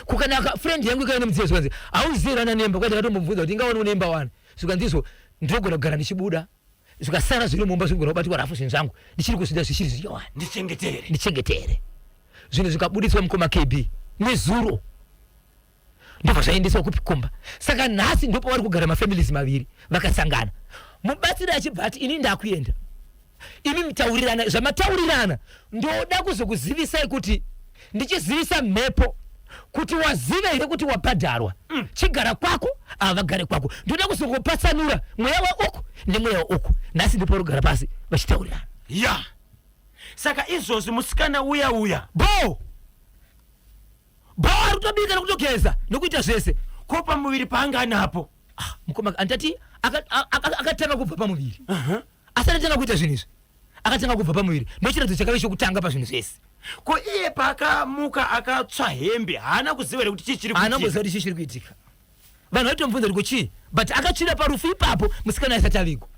kukanaka friend yangu ikaenda mudziyo zvikanzi hauzirana nemba kwati akatombobvunza kuti ingaona unemba wani zvikanzi izvo ndinogona kugara ndichibuda zvikasara zviri mumba zvigona kubatirwa rafu zvinhu zvangu ndichiri kusida zvichiri zvichawani ndichengetere zvinhu zvikabudiswa mukoma KB nezuro ndobva zvaendeswa kupikomba saka nhasi ndopa vari kugara mafamilies maviri vakasangana mubatsiri achibva ati ini ndakuenda imi mitaurirana zvamataurirana ndoda kuzokuzivisai kuti ndichizivisa mhepo kuti waziva here kuti wabhadharwa chigara kwako vagare kwako ndoda kuzokupatsanura mweya wauku nemweya wauku nhasi ndipo rugara pasi vachitaurirana saka izvozvi musikana uya bo ari kutobika nekutogeza nokuita zvese ko pamuviri paanga anapo mukoma andati akatanga kubva pamuviri asati atanga kuita zvinhu izvi akatanga kubva pamuviri ndochiratidzo chakave chokutanga pazvinhu zvese ko iye paakamuka akatsva hembe haana kuziva here kuti chichiri chiri kuitika vanhu vaitomubvunza kuti kuchii but akatsvira parufu ipapo musikana asati avigwa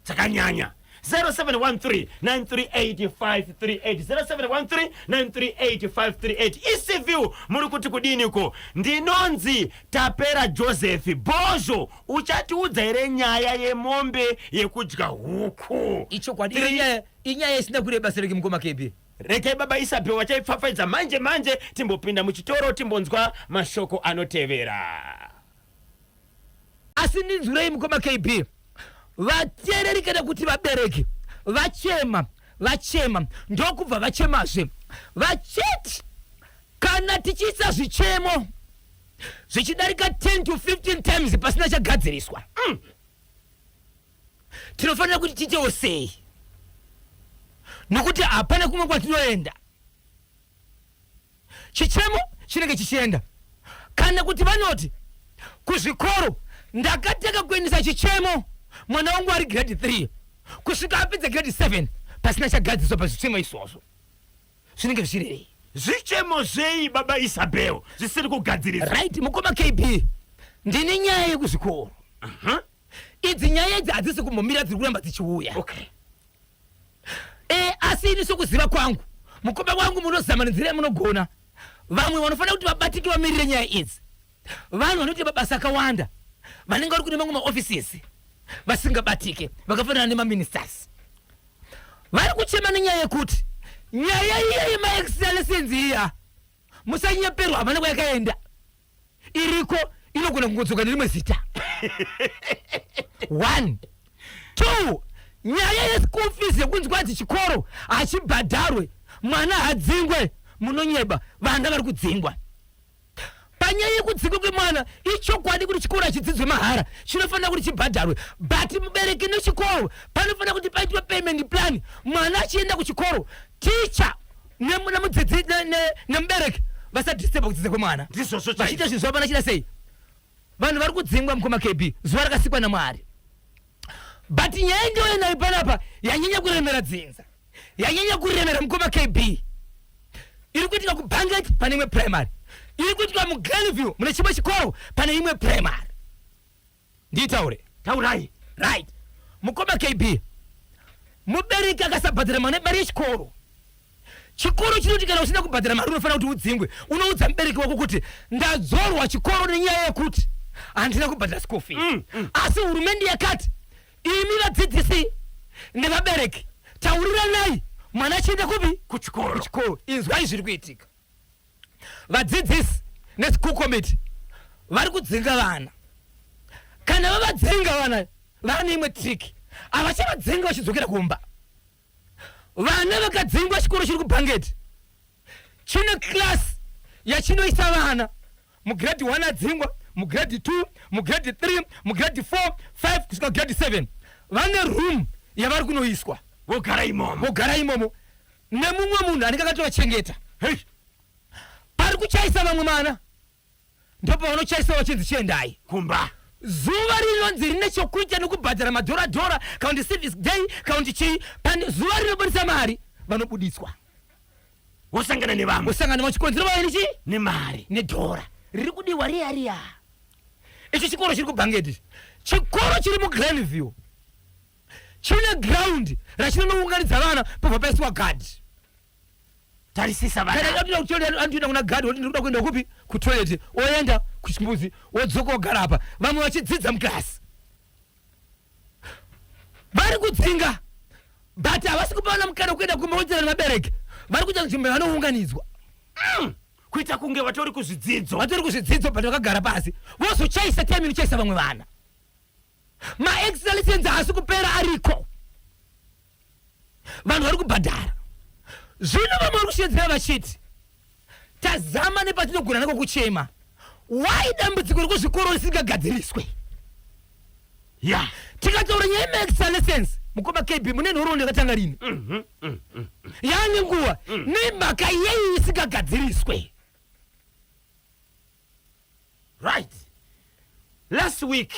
dzakanyanya 0713-938-538 0713-938-538 ECView muri kuti kudiniko ndinonzi Tapera Joseph Bozho uchatiudza here nyaya yemombe yekudya huku ichokwadi inyaya isina kureba sereki mukoma KB regai baba Isabel wachaipfapfaidza manje timbopinda muchitoro timbonzwa mashoko anotevera asi ndinzwirei mukoma KB vateereri kana kuti vabereki vachema ndokubva vachemazve vachiti kana tichiisa zvichemo zvichidarika 10 to 15 times pasina chagadziriswa tinofanira kuti tiitewo sei nokuti hapana kumwe kwatinoenda chichemo chinenge chichienda. Kana kuti vanoti kuzvikoro ndakataka kuendesa chichemo mwana wangu ari grade 3 kusvika apedza grade 7 pasina chagadziswa pazvichemo izvozvo, zvinenge zvichirei? Zvichemo zvei baba Isabel zvisiri kugadziriswa? Right, mukoma KB, ndine nyaya yekuzvikoro. Idzi nyaya idzi hadzisi kumbomira dziri kuramba dzichiuya. Okay. Asi ini sokuziva kwangu, mukoma wangu munozama nenzira yamunogona. Vamwe vanofanira kuti vabatike vamirire nyaya idzi. Vanhu vanoita mabasa akawanda, vanenge vari kune mamwe maoffices vasingabatike, vakafanana nemaministers. Vari kuchema nenyaya yekuti nyaya iya yemaexcellency iya musanyeperwa hapana kwayakaenda. Iriko inogona kungodzoka nerimwe zita. 1 2 nyaya yeschool fees yekunzi kwati chikoro hachibhadharwe mwana hadzingwe, munonyeba vana vari kudzingwa. Panyaya yekudzingwa kwemwana ichokwadi kuti chikoro hachidzidzwe mahara, chinofanira kuti chibhadharwe, but mubereki nechikoro panofanira kuti paitwe payment plan. Mwana achienda kuchikoro, teacher nemudzidzi nemubereki vasadisturba kudzidza kwemwana, vachiita zvinhu zvavo panachida sei. Vanhu vari kudzingwa mukoma KB, zuva rakasikwa naMwari. But nyaya ndiyo yenayo panapa yanyanya kuremera dzinza, yanyanya kuremera mukoma KB. Iri kuitika kuBanget pane imwe primary, iri kuitika muGlenview mune chimwe chikoro pane imwe primary. Nditaure. Taurai. Right. Mukoma KB, mubereki akasabhadhara mari yechikoro, chikoro chinoti kana usina kubhadhara mari unofanira kuti udzingwe. Unoudza mubereki wako kuti ndadzorwa chikoro nenyaya yekuti handina kubhadhara school fees. Asi hurumende yakati imi vadzidzisi nevabereki tauriranai mwana achienda kupi? Kuchikoro. Inzwai zviri kuitika. Vadzidzisi neschool committee vari kudzinga vana. Kana vavadzinga vana vane imwe trick, havachavadzinga vachidzokera kumba. Vana vakadzingwa chikoro chiri kuBanget chine class yachinoisa vana mugrade 1 adzingwa, mugrade 2, mugrade 3, mugrade 4, 5 kusvika grade 7. Vane room yavari kunoiswa vogara imomo nemumwe munhu anenge akatovachengeta. Pari kuchaisa vamwe mana ndipo pavanochaisa vachinzi chiendai kumba. Zuva rinonzi rine chokuita nekubhadhara madhora kaundi civic day kaundi chii, pane zuva rinobudisa mari vanobudiswa. Wosangana nevamwe, wosangana vachikonzera vaini chi nemari nedhora riri kudiwa riya. Ichi chikoro chiri kuBanget, chikoro chiri muGlenview chine ground rachinounganidza vana pobva paiswa gadi. Tarisisa vana. Kana andinoda kuna gadi woti ndikuda kuenda kupi? Kutoilet. Oenda kuchimbuzi, wodzoka wogara apa. Vamwe vachidzidza muklasi. Vari kudzinga, but havasi kupa vana mukana wekuenda kumboonzera nemabereki. Vari kuita nzvimbo vanounganidzwa. Kuita kunge vatori kuzvidzidzo. But vakagara pasi. Vozochaisa time inochaisa vamwe vana. Maexcellency haasi kupera ariko. Vanhu vari kubhadhara. Zvino vamwe vari kushedzera vachiti tazama nepatinogona nako kuchema. Why dambudziko rekuzvikoro risingagadziriswe? Tikataura nyaya yemaexcellency mukoma KB mune nhoroondo yakatanga rini? Yaane nguva nemhaka yei isingagadziriswe. Right. Last week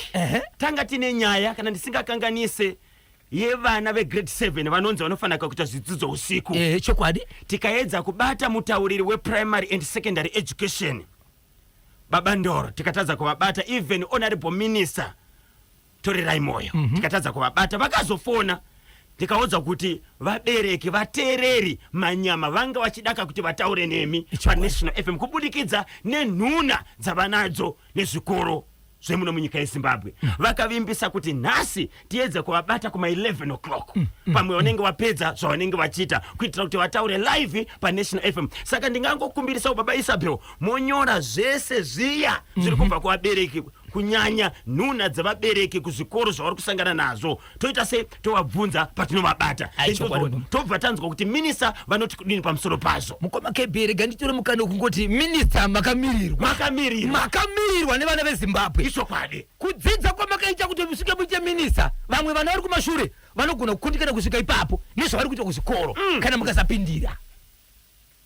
tanga tine nyaya kana ndisingakanganise yevana vegrade 7 vanonzi vanofanira kuita zvidzidzo usiku. Chokwadi. Tikaedza kubata mutauriri weprimary and secondary education Baba Ndoro, tikatadza kuvabata, even honorable minister Torirai Moyo tikatadza kuvabata, vakazofona tikaudza kuti vabereki vateereri manyama vanga vachidaka kuti vataure nemi paNational FM kubudikidza nenhuna dzavanadzo nezvikoro zvemuno munyika yeZimbabwe. Vakavimbisa kuti nhasi tiedze kuvabata kuma 11 o'clock pamwe vanenge vapedza zvavanenge vachita kuitira kuti vataure live paNational FM. Saka ndingangokumbirisa Baba Isabel monyora zvese zviya zviri kubva kuvabereki, kunyanya nhuna dzavabereki kuzvikoro zvavari kusangana nazvo. Toita se tovabvunza patinovabata. Tobva tanzwa kuti minista vanoti kudini pamusoro pazvo. Mukoma KB rega nditore mukana kungoti minista makamirirwa nevana veZimbabwe. Chokwadi. Kudzidza kwamakaita kuti musvike muite minista, vamwe vana vari kumashure vanogona kukundikana kusvika ipapo nezvavari kuita kuzvikoro kana mukasapindira.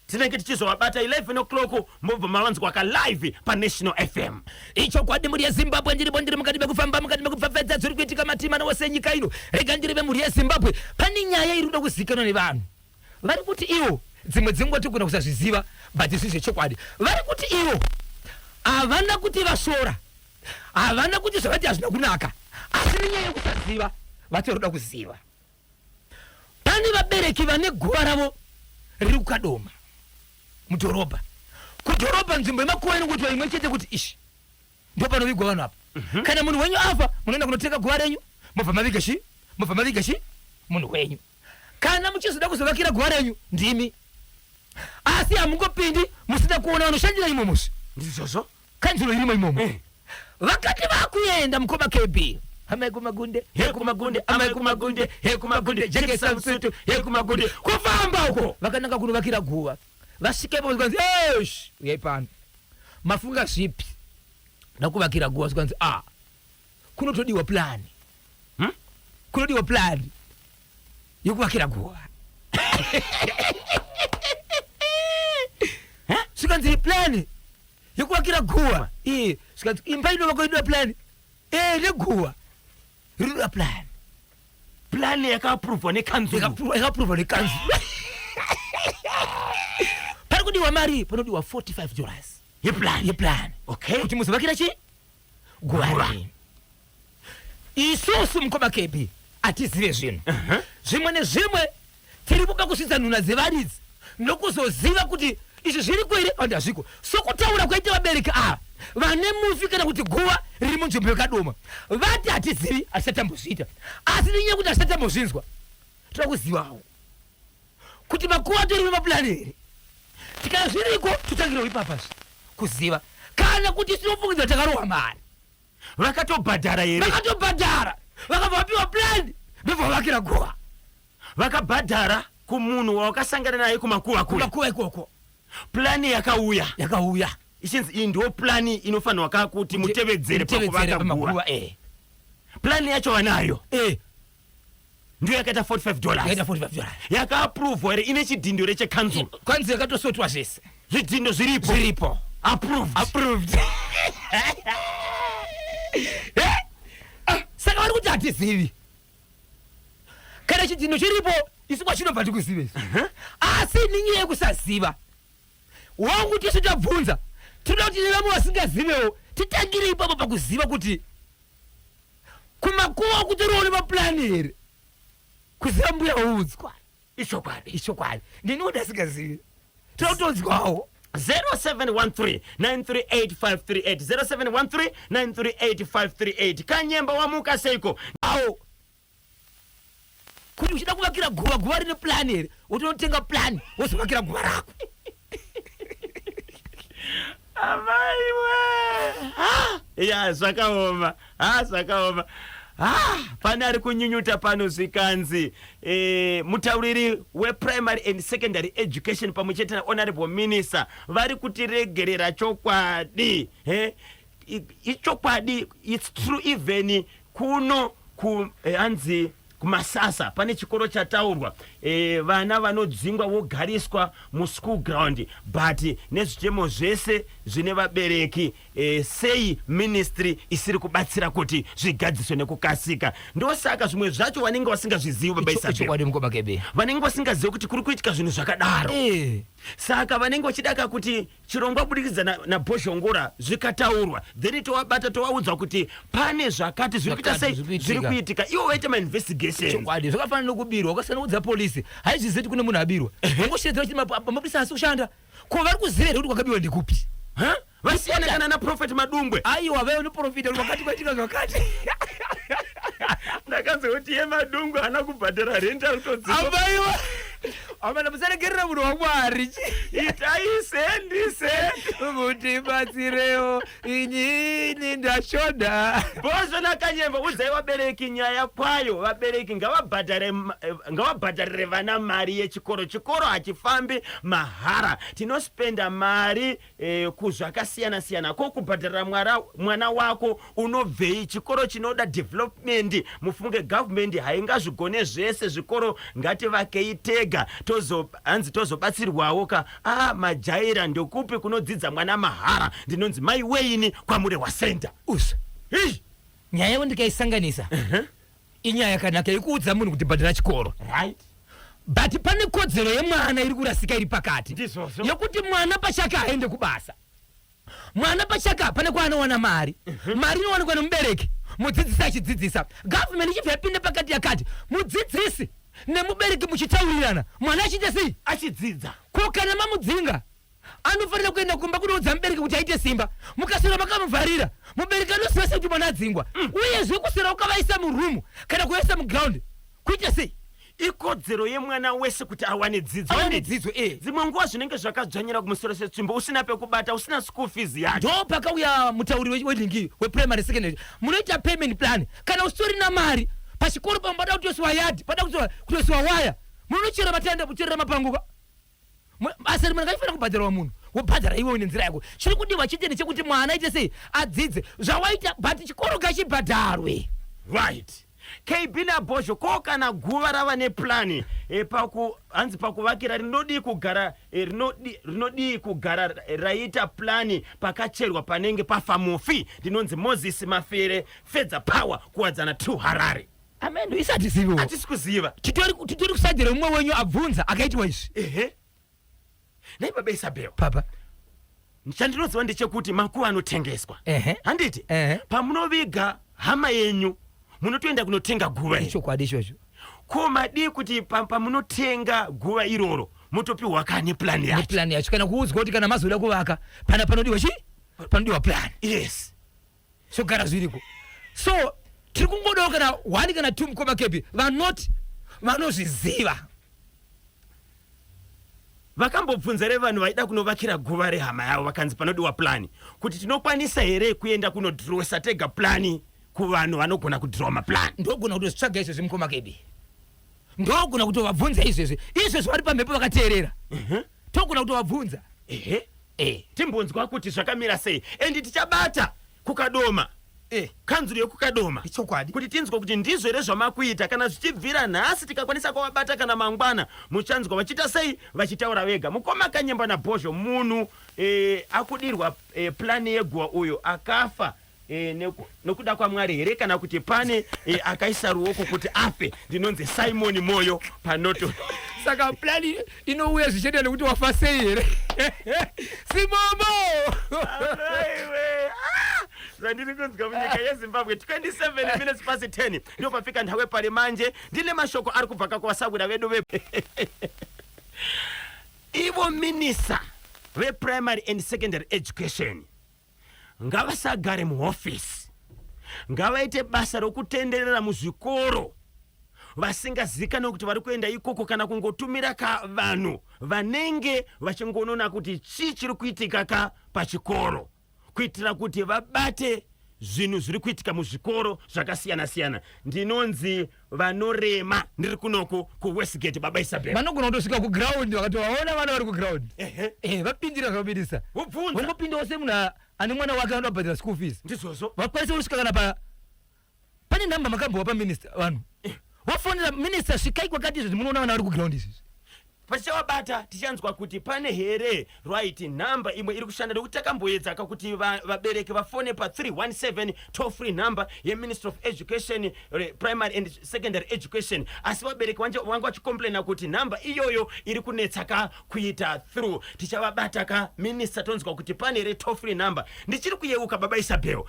tinenge tichizowabata 11 o'clock mbobva mawanzwa ka live pa National FM. Icho kwadi muri yeZimbabwe ndiripo ndiri mukati mekufamba mukati mekupfapfadza dziri kuitika matima wose nyika ino. Rega ndirive muri yeZimbabwe pane nyaya iri kuda kuzikanwa nevanhu vari kuti iwo dzimwe dzenguva tikugona kusazviziva but izvizvo chokwadi vari kuti iwo havana kuti vasora havana kuti zvavati hazvina kunaka asi nenyaya yekusaziva vatorida kuziva. Pane vabereki vane guva ravo riri kukadoma mudhorobha. Kudhorobha nzvimbo yemakuva inokuitwa imwe chete kuti ishi ndo panovigwa vanhu apa. Kana munhu wenyu afa munoenda kunotenga guva renyu mobva maviga chi munhu wenyu. Kana muchizoda kuzovakira guva renyu ndimi asi hamungopindi musina kuona vanoshandira imo musi ndizvozvo kanzuro irimo imomo. Vakati vakuenda mukoma KB amai kumagunde amai kumagunde jekesa msutu kumagunde kufamba uko vakananga kunovakira guva vasvikepo zvikanzi eish uyai pano mafunga zvipi nakuvakira guva zvikanzi kunotodiwa plani kunodiwa plani yokuvakira guva zvikanzi plani yokuvakira guva zvikanzi imba inovakwa plani neguva rinoda plani yakaapuruvwa nekanzuru yakaapuruvwa nekanzuru. Pari kudiwa mari panodiwa $45 yeplani okay kuti muzovakira chi guva rino. Isusu mukoma KB atizive zvinhu zvimwe nezvimwe tiri kuda kusvitsa nhuna dzevaridzi nokuzoziva kuti izvi zviri kwere andi hazviko. Sokutaura kwaita vabereki ava vane mufi kana kuti guva riri munzvimbo yakadoma vati hatizivi asatambozviita asi nenyaya kuti asatambozvinzwa toda kuzivawo kuti makuva tori nemaplani here. Tikana zviriko totangirawo ipapazvi kuziva kana kuti tinofungidza takarohwa mari. Vakatobhadhara here vakatobhadhara vakabva vapiwa plani bebva vavakira guva vakabhadhara kumunhu wawakasangana naye kumakuva ikoko. Plani yakauya ichinzi iyi ndiwo plani inofanirwa kakuti mutevedzere pakuvaka guva. Plani yacho vanayo ndiyo yakaita $45 yakaapuruvwa here ine chidhindo rechekanzuru kanzuru yakatosotwa zvese zvidhindo zviripo approved. Saka vari kuti hatizivi kana chidhindo chiripo isu kwachinobva tikuzive asi nenyaya yekusaziva wangu tisu tabvunza tinoda kuti nevamwe vasingazivewo titangire ipapo pakuziva kuti kumakuva kutoriwo nemaplani here kuziva mbuya waudzwa ichokwadi ndinoda asingazivi toda kutonzwawo. 0713-938-538 0713-938-538 Kanyemba wamuka seiko awo kuti uchida kuvakira guva rine plani here utonotenga plani wozovakira guva rako. amaiwe zvakaoma pane ari kunyunyuta pano zvikanzi mutauriri weprimary and secondary education pamwe chete nahonorable minister vari kutiregerera chokwadi. Ichokwadi it's true even kuno hanzi kumasasa pane chikoro chataurwa vana vanodzingwa vogariswa muschool ground but nezvitemo zvese zvine vabereki sei ministry isiri kubatsira kuti zvigadziswe nekukasika. Ndosaka zvimwe zvacho vanenge vasingazvizivi vanenge vasingazivi kuti kuri kuitika zvinhu zvakadaro saka vanenge vachidaka kuti chirongwa budikidza nabhozhongora zvikataurwa then tovabata tovaudza kuti pane zvakati zviri kuita sei zviri kuitika ivo vaita mainvestigation. Zvakafanana nokubirwa ukasanudza polisi haizvizeti kune munhu abirwa ngoshedzera kuti mapurisa asi kushanda ko vari kuziva here kuti kwakabiwa ndikupi vasiyana kana naprofeti Madungwe aiwa vaiva neprofita vakati kwaitika zvakati ndakanzwa kuti ye Madungwe hana kubhadhara rental amaiwa amana musaregerera munhu waMwari itaisendise mutibatsirewo inyini ndashonda. Bozvo naKanyemba udzai vabereki nyaya kwayo vabereki ngavabhadharire vana mari yechikoro. Chikoro hachifambi mahara tinospenda mari kuzvakasiyana-siyana ko kubhadharira mwana wako unobvei. Chikoro chinoda development mufunge government haingazvigone zvese zvikoro ngativakei tega hanzi tozobatsirwawo ka majaira ndokupi kunodzidza mwana mahara ndinonzi mai weini kwamure wasenta usa nyaya yawo ndikaisanganisa inyaya yakanaka ikuudza munhu kuti bhadhara chikoro right but pane kodzero yemwana iri kurasika iri pakati Ndizvozvo. yekuti mwana pachaka aende kubasa mwana pachaka pane kwaanowana mari mari inowanikwa nemubereki mudzidzisi achidzidzisa gavhumeni ichibva yapinde pakati yakati mudzidzisi nemubereki muchitaurirana mwana achiite sei achidzidza ko kana mamudzinga anofanira kuenda kumba kunoudza mubereki kuti aite simba mukasira makamuvharira mubereki anoziva sei kuti mwana adzingwa uyezve kusira ukavaisa murumu kana kuvaisa muground kuite sei ikodzero yemwana wese kuti awane dzidzo awane dzidzo dzimwe nguva zvinenge zvakadzvanyira kumusoro setsvimbo usina pekubata usina school fees yacho ndo pakauya mutauri wedhingi weprimary secondary munoita payment plan kana usitorina mari pachikoro pamwe pada kutosiwa yadhi pada kutosiwa waya munochera matenda mucherera mapanguka basa rimwe rakafanira kubhadharawa munhu wobhadhara iwewe nenzira yako chiri kudiwa chitende chekuti mwana aite sei adzidze zvawaita but chikoro ngachibhadharwe right KB naBhozho ko kana guva rava neplani hanzi pakuvakira rinodi kugara raita plani pakacherwa panenge pafamufi ndinonzi Moses Mafere fedza power kuwadzana 2 Harare amendo isati zivo hatisi kuziva titori kusadzera umwe wenyu abvunza akaitwa izvi nei baba Isabel papa chandinoziva ndechekuti makuva anotengeswa handiti pamunoviga hama yenyu munotoenda kunotenga guva ichokwadi ichocho ko madi kuti pamunotenga guva iroro mutopiwa kane plani yacho kana kuudzwa kuti kana mazoda kuvaka pana panodiwa chi panodiwa plan yes so gara zviriko so tiri kungodawo kana 1 kana 2 mukoma kepi vanozviziva vakambobvunza revanhu vaida kunovakira guva rehama yavo vakanzi panodiwa plani kuti tinokwanisa here kuenda kunodhirowesa tega plani kuvanhu vanogona kudhirawa maplani ndogona kutozvitsvaga izvezvi mukoma kebi ndogona kutovabvunza izvezvi vari pamhepo vakateerera togona kutovabvunza timbonzwa kuti zvakamira sei endi tichabata kukadoma kanzuro yekukadoma ichokwadi kuti tinzwa kuti ndizvo here zvamakuita kana zvichibvira nhasi tikakwanisa kuvabata kana mangwana muchanzwa vachiita sei vachitaura vega mukoma kanyemba naBhozho munhu akudirwa plani yeguva uyo akafa nokuda kwaMwari here kana kuti pane akaisa ruoko kuti afe ndinonzi Simon Moyo panoto saka plani inouya zvichenda nekuti wafa sei here simomo zvandiri kunzwa munyika yeZimbabwe 27 minutes past 10 ndopafika nthawe pari manje ndine mashoko ari kubva kakuvasagura vedu ivo minisa veprimary and secondary education ngavasagare muhofisi ngavaite basa rokutenderera muzvikoro vasingazikanwe kuti vari kuenda ikoko kana kungotumira vanhu vanenge vachingonona kuti chii chiri kuitika ka pachikoro kuitira kuti vabate zvinhu zviri kuitika muzvikoro zvakasiyana-siyana ndinonzi vanorema ndiri kunoko kuWestgate baba Isabel vanogona kutosvika kuground vakatovaona vana vari kuground vapindira zvavabirisa vangopindawo semunhu ane mwana wake anoda kubhadhira school fees ndizvozvo vakwanisa kusvika kana pane nhamba makambova paminista vanhu wafonera minista svikai kwakati izvozvi munoona vana vari kuground izvizvi pachavabata tichanzwa kuti pane here right nhamba imwe iri kushanda nekuti takamboedza kuti vabereki vafone pa 317 toll free number yeMinistry of Education Primary and Secondary Education asi vabereki vanga vachicomplaina kuti nhamba iyoyo iri kunetsa ka kuita through tichavabata ka minista tonzwa kuti pane here toll free number ndichiri kuyeuka baba Isabel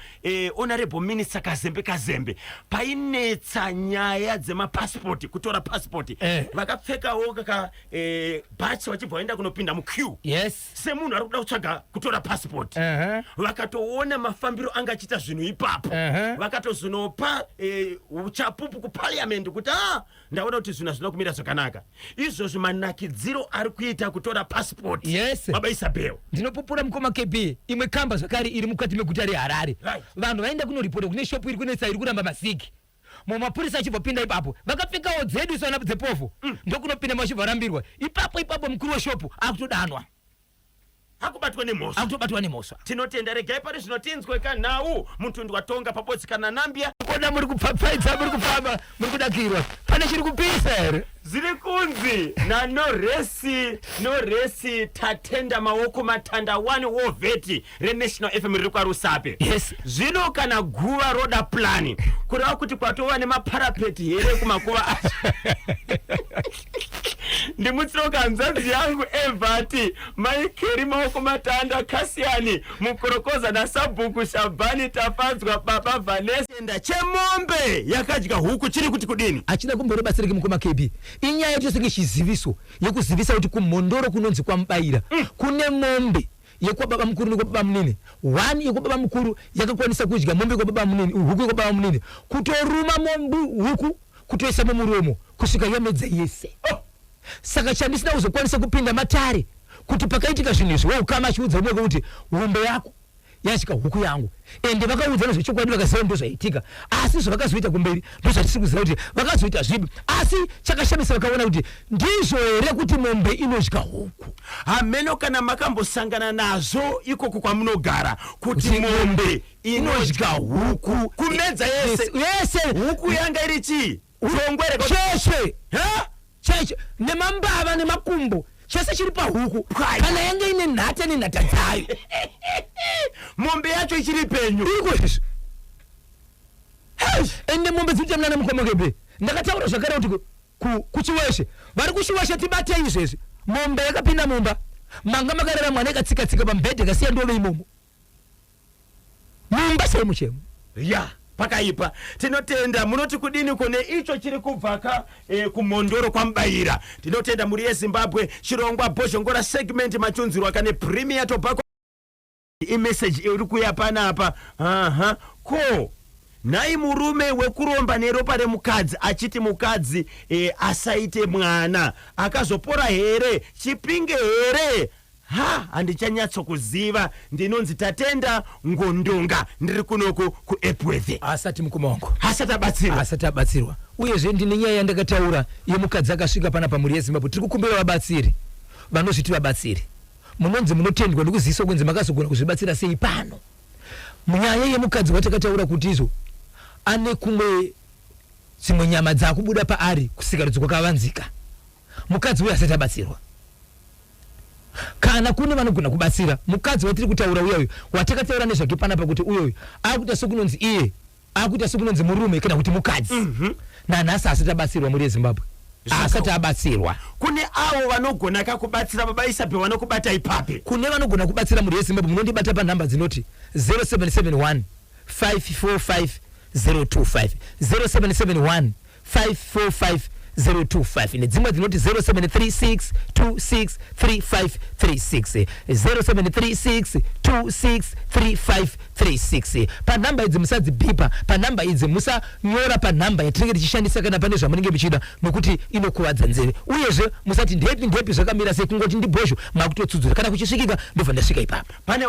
honorable minister Kazembe painetsa nyaya dzemapassport kutora passport vakapfekawo kaka bhachi vachibva vaenda kunopinda muqueue semunhu ari kuda kutsvaga kutora passport vakatoona mafambiro anga achiita zvinhu ipapo vakatozonopa uchapupu kuparliament kuti ndaona kuti zvinhu hazvina kumira zvakanaka izvozvo manakidziro ari kuita kutora passport baba Isabel ndinopupura mukoma KB imwe kamba zvakare iri mukati meguta reHarare vanhu vaenda kunoripota kune shopu iri kunetsa iri kuramba mazigi mapurisa achibvapinda ipapo vakapfekawo dzedu isana dzepofu ndokunopinda machibva rambirwa ipapo mukuru weshopu akutodanwa akubatwa nemhosva akutobatwa nemhosva. tinotenda regai pari zvino tinzweka nhau muntu ndwatonga pabodzi kana nambia kona muri kupfapfaidza muri kufamba muri kudakirwa pane chiri kupisa here zviri kunzi noresi tatenda maoko matanda 1 wovheti renational fm riri kwarusape. Yes. zvino kana guva roda plani kureva kuti kwatova nemaparapeti here kumakuva acho ndimutsiroka nzanzi yangu evhati maikeri maoko matanda kasiyani mukorokoza nasabhuku shabhani tafadzwa baba vanesi enda chemombe yakadya huku chiri kuti kudini achida kumborebatsirike mukoma KB inyaya yotosenge chiziviso yekuzivisa kuti kumhondoro kunonzi kwamubayira kune mombe yekwababa mukuru nekwababa munini 1 yekwababa mukuru yakakwanisa kudya mombe yekwababa munini huku yekwababa munini kutoruma mombe huku kutoisa mumuromo kusvika yamedza yese. Saka chandisina kuzokwanisa kupinda matare kuti pakaitika zvinhu izvi weukama achiudza umwe kuti hombe yako yasvika huku yangu ende vakaudzana zvechokwadi vakaziva ndo zvaitika asi zvavakazoita kumberi ndo zvatisi kuziva kuti vakazoita zvipi asi chakashamisa vakaona kuti ndizvo here kuti mombe inodya huku. hameno kana makambosangana nazvo ikoko kwamunogara kuti mombe inodya huku kumedza yese huku yanga iri chii urongwere cheche nemambava nemakumbo chese chiri pahuku kana yange ine nhata nenhata dzayo mombe yacho ichiri penyu irikwezvo ende mombe dziritamnana mukomokebe ndakataura zvakare kuti kuchiweshe vari kuchiweshe tibate izvezvi mombe yakapinda mumba manga makarera mwana ikatsika-tsika pambhedhe kasiya ndove imomo mumba seimuchemo ya pakaipa tinotenda munoti kudini kune icho chiri kubvaka kumhondoro kwamubayira tinotenda muri yeZimbabwe chirongwa bhozhongora segment machunzirwa kane Premier Tobacco imessage iri kuya panapa ko nai murume wekuromba neropa remukadzi achiti mukadzi asaite mwana akazopora here chipinge here handichanyatsokuziva ndinonzi Tatenda Ngondonga ndiri kunoku kuEpworth asati mukumongo asati abatsirwa uyezve ndine nyaya yandakataura yemukadzi akasvika pana pamuri yeZimbabwe tiri kukumbira vabatsiri vanozviti vabatsiri munonzi munotendwa ndikuziviswa kwenzi makazogona kuzvibatsira sei pano munyaya yemukadzi watakataura kuti izvo ane kumwe dzimwe nyama dzakubuda paari kusikarudzi kwakavanzika mukadzi uyu asati abatsirwa kana kune vanogona kubatsira mukadzi watiri kutaura uyoyo watakataura nezvake panapa kuti uyoyo akuita sokunonzi iye akuita sokunonzi murume kana kuti mukadzi nanhasi asati abatsirwa muri yeZimbabwe asati abatsirwa kune avo vanogona kakubatsira vabaisa pe vanokubata ipape kune vanogona kubatsira muri yeZimbabwe munondibata panhamba dzinoti 0771 545 025 0771 545 025 nedzimwe dzinoti 0736 263536 0736 263536 panhamba idzi musadzibipa panhamba idzi musanyora panhamba yatinenge tichishandisa kana pane zvamunenge muchida nokuti inokuvadza nzeve uyezve musati ndepi zvakamira sei kungoti ndibhozho makutotsudzura kana kuchisvikika ndobva ndasvika ipapo pane